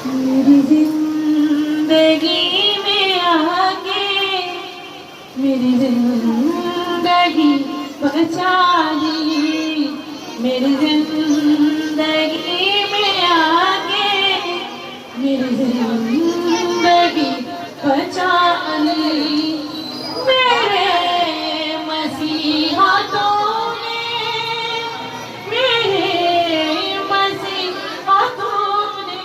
मेरी जिंदगी में आके मेरी जिंदगी बचा ली, मेरी जिंदगी में आके मेरी जिंदगी बचा ली। मेरे मसीहा तूने, मेरे मसीहा तूने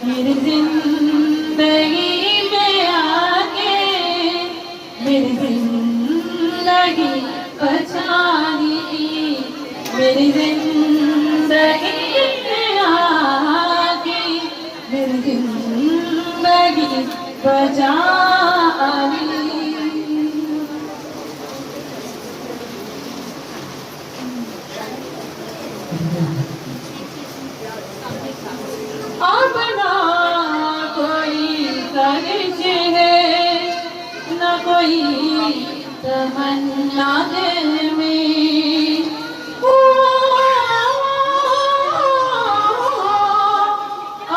मेरी जिंदगी में आके मेरी जिंदगी बचा ली, मेरी जिंदगी में आके मेरी जिंदगी बचा ली। अब ना कोई ख्वाहिश है, ना कोई तमन्ना दिल में,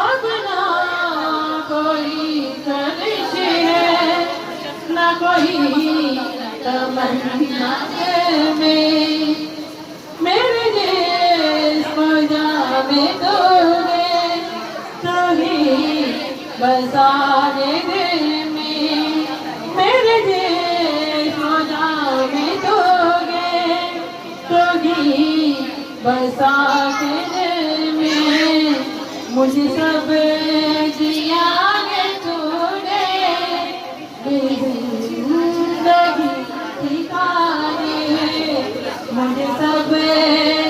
अब ना कोई ख्वाहिश है, ना कोई तमन्ना दिल में। मेरे देश को जाने दोगे तो ही बसा दे दिल में, मेरे देश को जाने दोगे तो ही बसा दे दिल में। मुझे सब दिया है तूने, मेरी जिंदगी ठिकाने, मुझे सब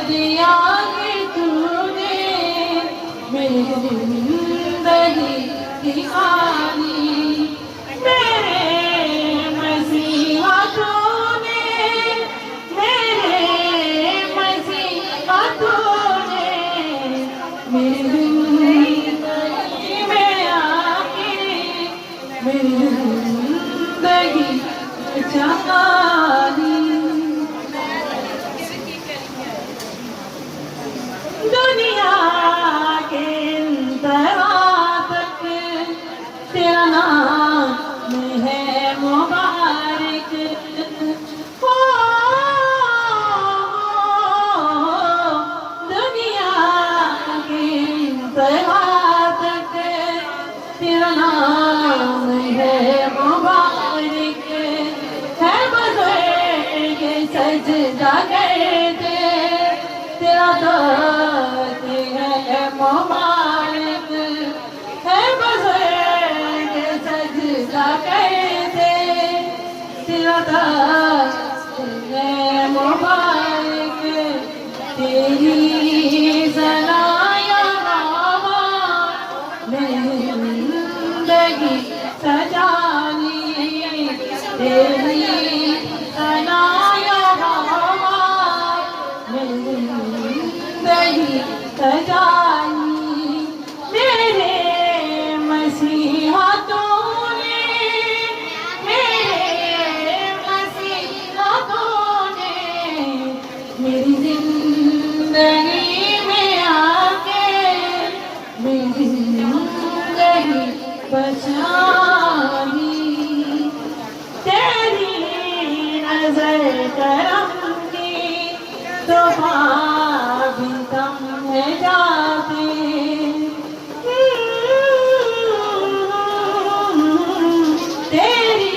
दिया है तूने, मेरी जिंदगी ठिकाने। मेरे मसीहा तूने, मेरे मसीहा तूने मेरी जिंदगी में आके मेरी जिंदगी बचा ली। दुनिया के अंतरा तक तेरा नाम है मुबारक, हो दुनिया के अंतरा तक तेरा नाम है मुबारक। है बुजुर्ग सजदा करते तेरा दात है मुबारक, है बुजुर्ग सजदा करते तेरा दात है मुबारक। तेरी सनाया बाबा मेरी जिंदगी सजा ली, तेरी सनाया बाबा मेरी जिंदगी सजा ली। मेरे मसीहा तूने, मेरे मसीहा तूने मेरी जिंदगी में आके मेरी जिंदगी बचा ली। तेरी नजर करम की तो भी कम है जाते, तेरी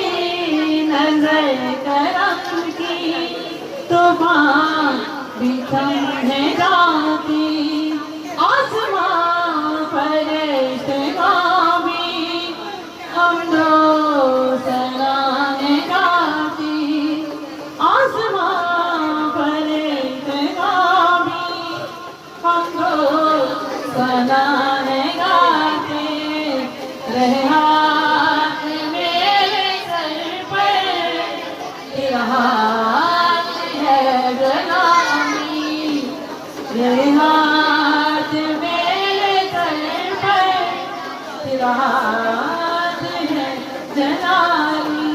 नजर करम की तो भी कम है जाती। आसमां फरिश्ता भी हम दो सराहने गाती, आसमां फरिश्ता भी हम दो सराहने गाते। रहे हाथ मेरे सर पर तेरा हाथ है जनानी, रहे हाथ मेरे सर पर तेरा हाथ है जनानी।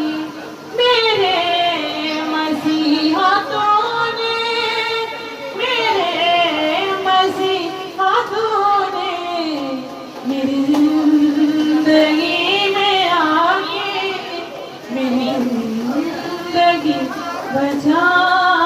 मेरे की बजा